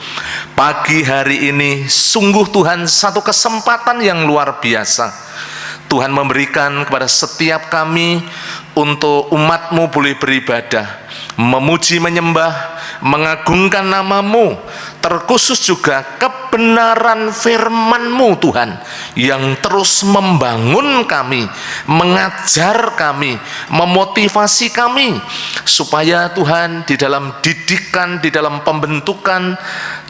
pagi hari ini. Sungguh Tuhan, satu kesempatan yang luar biasa Tuhan memberikan kepada setiap kami untuk umat-Mu boleh beribadah, memuji, menyembah, mengagungkan nama-Mu, terkhusus juga kebenaran firman-Mu Tuhan, yang terus membangun kami, mengajar kami, memotivasi kami, supaya Tuhan di dalam didikan, di dalam pembentukan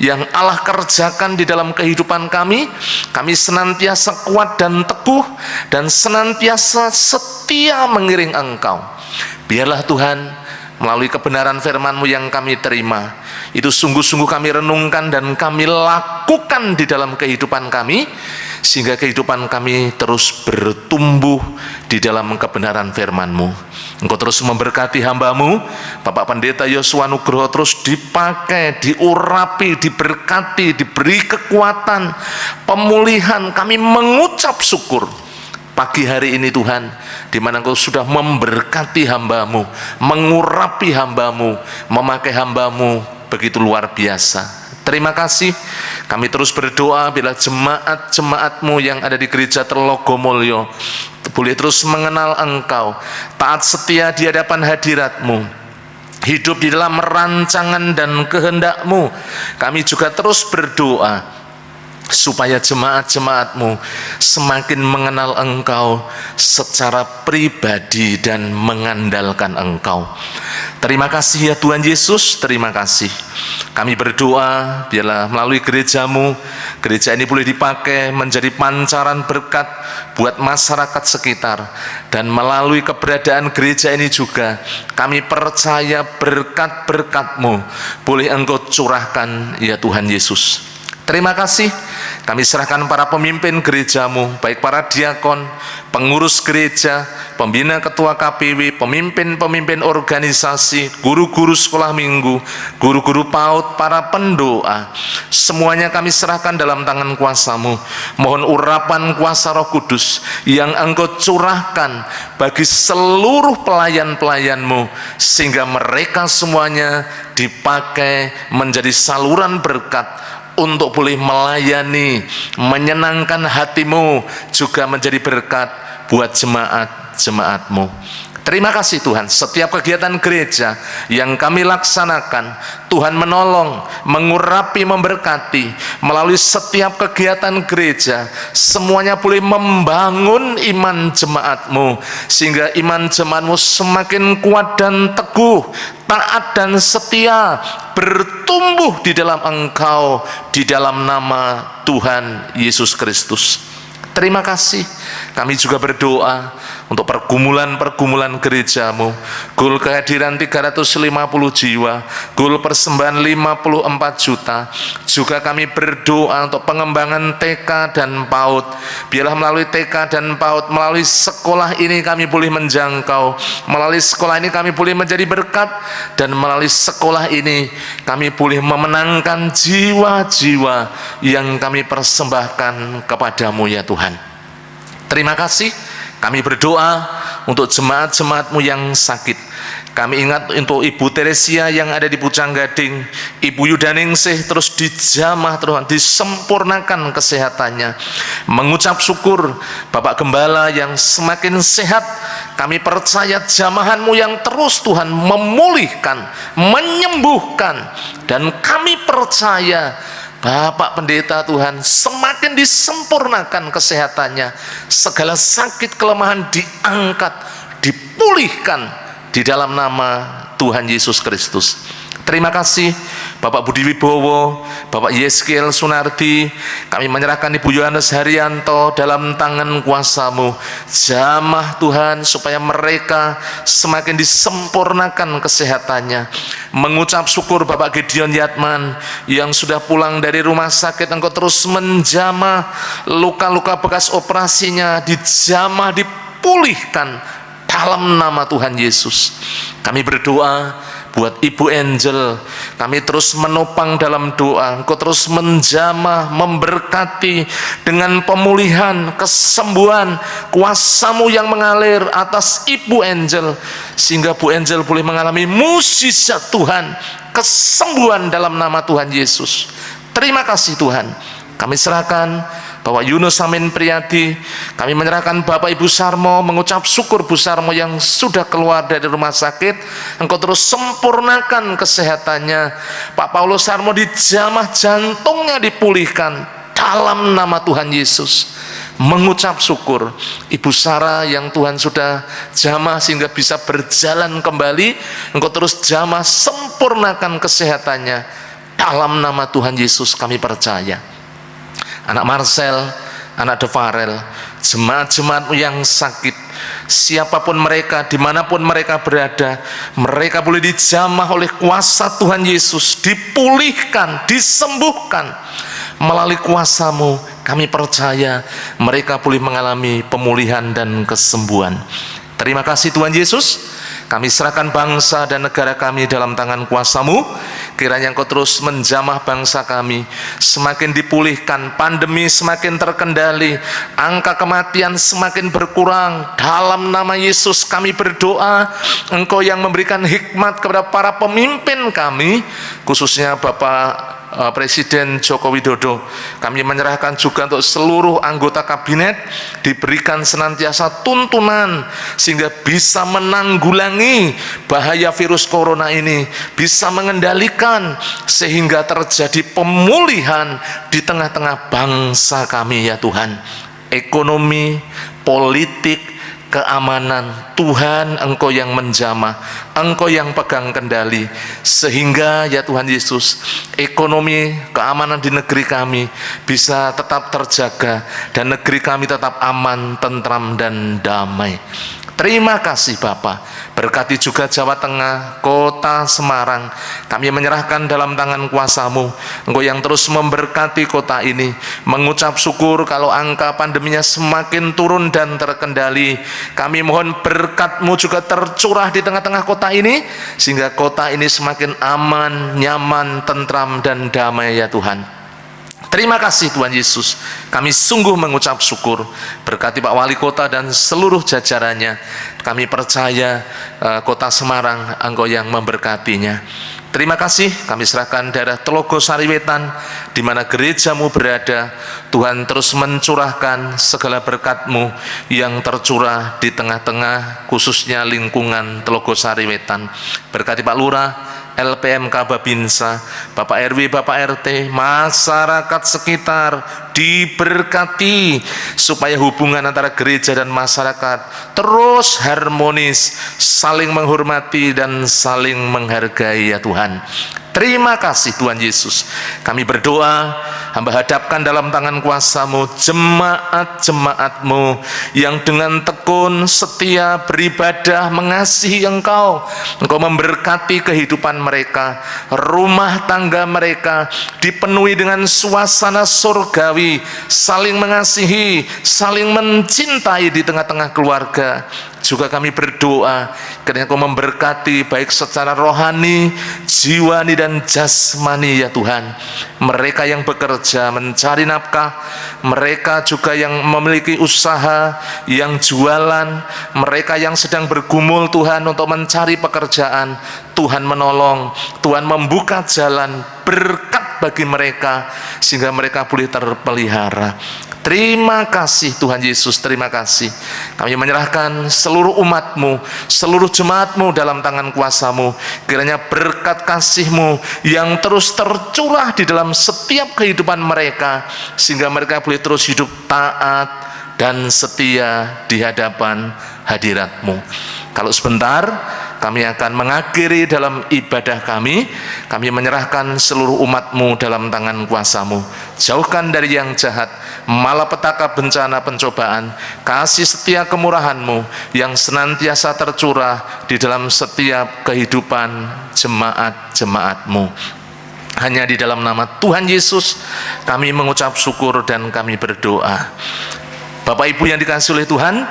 yang Allah kerjakan di dalam kehidupan kami senantiasa kuat dan teguh, dan senantiasa setia mengiring Engkau. Biarlah Tuhan, melalui kebenaran firman-Mu yang kami terima, itu sungguh-sungguh kami renungkan dan kami lakukan di dalam kehidupan kami, sehingga kehidupan kami terus bertumbuh di dalam kebenaran firman-Mu. Engkau terus memberkati hamba-Mu Bapak Pendeta Yosua Nugroho, terus dipakai, diurapi, diberkati, diberi kekuatan, pemulihan. Kami mengucap syukur pagi hari ini Tuhan, di mana Engkau sudah memberkati hamba-Mu, mengurapi hamba-Mu, memakai hamba-Mu begitu luar biasa. Terima kasih. Kami terus berdoa bila jemaat-jemaat-Mu yang ada di Gereja Telogomulyo boleh terus mengenal Engkau, taat setia di hadapan hadirat-Mu, hidup di dalam rancangan dan kehendak-Mu. Kami juga terus berdoa supaya jemaat-jemaat-Mu semakin mengenal Engkau secara pribadi dan mengandalkan Engkau. Terima kasih ya Tuhan Yesus, terima kasih. Kami berdoa biarlah melalui gereja-Mu, gereja ini boleh dipakai menjadi pancaran berkat buat masyarakat sekitar, dan melalui keberadaan gereja ini juga kami percaya berkat-berkat-Mu boleh Engkau curahkan ya Tuhan Yesus. Terima kasih. Kami serahkan para pemimpin gereja-Mu, baik para diakon, pengurus gereja, pembina ketua KPW, pemimpin-pemimpin organisasi, guru-guru sekolah minggu, guru-guru PAUD, para pendoa. Semuanya kami serahkan dalam tangan kuasa-Mu. Mohon urapan kuasa Roh Kudus yang Engkau curahkan bagi seluruh pelayan-pelayan-Mu, sehingga mereka semuanya dipakai menjadi saluran berkat untuk boleh melayani, menyenangkan hati-Mu, juga menjadi berkat buat jemaat-jemaat-Mu. Terima kasih Tuhan, setiap kegiatan gereja yang kami laksanakan, Tuhan menolong, mengurapi, memberkati. Melalui setiap kegiatan gereja, semuanya boleh membangun iman jemaat-Mu, sehingga iman jemaat-Mu semakin kuat dan teguh, taat dan setia, bertumbuh di dalam Engkau, di dalam nama Tuhan Yesus Kristus. Terima kasih. Kami juga berdoa untuk pergumulan-pergumulan gereja-Mu, goal kehadiran 350 jiwa, goal persembahan 54 juta. Juga kami berdoa untuk pengembangan TK dan PAUD. Biarlah melalui TK dan PAUD, melalui sekolah ini kami boleh menjangkau, melalui sekolah ini kami boleh menjadi berkat, dan melalui sekolah ini kami boleh memenangkan jiwa-jiwa yang kami persembahkan kepadamu ya Tuhan. Terima kasih. Kami berdoa untuk jemaat-jemaat-Mu yang sakit. Kami ingat untuk Ibu Teresia yang ada di Pucang Gading, Ibu Yudaningsih terus dijamah Tuhan, disempurnakan kesehatannya. Mengucap syukur Bapak Gembala yang semakin sehat. Kami percaya jamahan-Mu yang terus Tuhan memulihkan, menyembuhkan, dan kami percaya Bapak Pendeta Tuhan semakin disempurnakan kesehatannya, segala sakit kelemahan diangkat, dipulihkan di dalam nama Tuhan Yesus Kristus. Terima kasih Bapak Budi Wibowo, Bapak Yeskiel Sunardi. Kami menyerahkan Ibu Yohanes Haryanto dalam tangan kuasa-Mu. Jamah Tuhan supaya mereka semakin disempurnakan kesehatannya. Mengucap syukur Bapak Gideon Yatman yang sudah pulang dari rumah sakit. Engkau terus menjamah luka-luka bekas operasinya, dijamah, dipulihkan dalam nama Tuhan Yesus. Kami berdoa buat Ibu Angel, kami terus menopang dalam doa. Engkau terus menjamah, memberkati dengan pemulihan, kesembuhan, kuasa-Mu yang mengalir atas Ibu Angel, sehingga Bu Angel boleh mengalami mukjizat Tuhan, kesembuhan dalam nama Tuhan Yesus. Terima kasih Tuhan. Kami serahkan Bapak Yunus Amin Priyadi, kami menyerahkan Bapak Ibu Sarmo, mengucap syukur Bu Sarmo yang sudah keluar dari rumah sakit. Engkau terus sempurnakan kesehatannya. Pak Paulus Sarmo dijamah, jantungnya dipulihkan dalam nama Tuhan Yesus. Mengucap syukur Ibu Sarah yang Tuhan sudah jamah sehingga bisa berjalan kembali. Engkau terus jamah, sempurnakan kesehatannya dalam nama Tuhan Yesus. Kami percaya anak Marcel, anak Devarel, jemaat-jemaat yang sakit, siapapun mereka, dimanapun mereka berada, mereka boleh dijamah oleh kuasa Tuhan Yesus, dipulihkan, disembuhkan melalui kuasa-Mu. Kami percaya mereka boleh mengalami pemulihan dan kesembuhan. Terima kasih Tuhan Yesus. Kami serahkan bangsa dan negara kami dalam tangan kuasa-Mu. Kiranya Engkau terus menjamah bangsa kami, semakin dipulihkan, pandemi semakin terkendali, angka kematian semakin berkurang. Dalam nama Yesus kami berdoa, Engkau yang memberikan hikmat kepada para pemimpin kami, khususnya Bapak Presiden Joko Widodo. Kami menyerahkan juga untuk seluruh anggota kabinet diberikan senantiasa tuntunan sehingga bisa menanggulangi bahaya virus corona ini, bisa mengendalikan sehingga terjadi pemulihan di tengah-tengah bangsa kami ya Tuhan. Ekonomi, politik, keamanan, Tuhan Engkau yang menjamah, Engkau yang pegang kendali, sehingga ya Tuhan Yesus, ekonomi, keamanan di negeri kami bisa tetap terjaga dan negeri kami tetap aman, tentram dan damai. Terima kasih Bapa. Berkati juga Jawa Tengah, kota Semarang. Kami menyerahkan dalam tangan kuasa-Mu. Engkau yang terus memberkati kota ini. Mengucap syukur kalau angka pandeminya semakin turun dan terkendali. Kami mohon berkat-Mu juga tercurah di tengah-tengah kota ini, sehingga kota ini semakin aman, nyaman, tentram dan damai ya Tuhan. Terima kasih Tuhan Yesus, kami sungguh mengucap syukur. Berkati Pak Wali Kota dan seluruh jajarannya. Kami percaya kota Semarang Engkau yang memberkatinya. Terima kasih, kami serahkan daerah Telogo Sariwetan di mana gereja-Mu berada. Tuhan terus mencurahkan segala berkat-Mu yang tercurah di tengah-tengah khususnya lingkungan Telogo Sariwetan. Berkati Pak Lurah, LPMK Babinsa, Bapak RW, Bapak RT, masyarakat sekitar diberkati supaya hubungan antara gereja dan masyarakat terus harmonis, saling menghormati dan saling menghargai ya Tuhan. Terima kasih Tuhan Yesus. Kami berdoa, hamba hadapkan dalam tangan kuasa-Mu jemaat-jemaat-Mu yang dengan tekun setia beribadah mengasihi Engkau. Engkau memberkati kehidupan mereka, rumah tangga mereka dipenuhi dengan suasana surgawi, saling mengasihi, saling mencintai di tengah-tengah keluarga. Juga kami berdoa kiranya Engkau memberkati baik secara rohani, jiwani dan jasmani ya Tuhan. Mereka yang bekerja mencari nafkah, mereka juga yang memiliki usaha, yang jualan, mereka yang sedang bergumul Tuhan untuk mencari pekerjaan, Tuhan menolong, Tuhan membuka jalan berkat bagi mereka sehingga mereka boleh terpelihara. Terima kasih Tuhan Yesus, terima kasih. Kami menyerahkan seluruh umat-Mu, seluruh jemaat-Mu dalam tangan kuasa-Mu. Kiranya berkat kasih-Mu yang terus tercurah di dalam setiap kehidupan mereka, sehingga mereka boleh terus hidup taat dan setia di hadapan hadirat-Mu. Kalau sebentar kami akan mengakhiri dalam ibadah kami menyerahkan seluruh umat-Mu dalam tangan kuasa-Mu. Jauhkan dari yang jahat, malapetaka, bencana, pencobaan, kasih setia kemurahan-Mu yang senantiasa tercurah di dalam setiap kehidupan jemaat-jemaat-Mu. Hanya di dalam nama Tuhan Yesus kami mengucap syukur dan kami berdoa. Bapak Ibu yang dikasihi oleh Tuhan,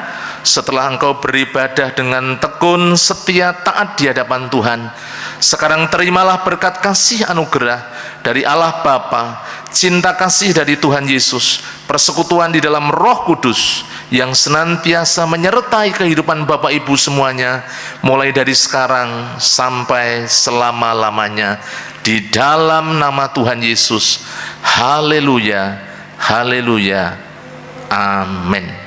setelah engkau beribadah dengan tekun, setia, taat di hadapan Tuhan, sekarang terimalah berkat kasih anugerah dari Allah Bapa, cinta kasih dari Tuhan Yesus, persekutuan di dalam Roh Kudus yang senantiasa menyertai kehidupan Bapak Ibu semuanya, mulai dari sekarang sampai selama-lamanya, di dalam nama Tuhan Yesus. Haleluya, haleluya, amin.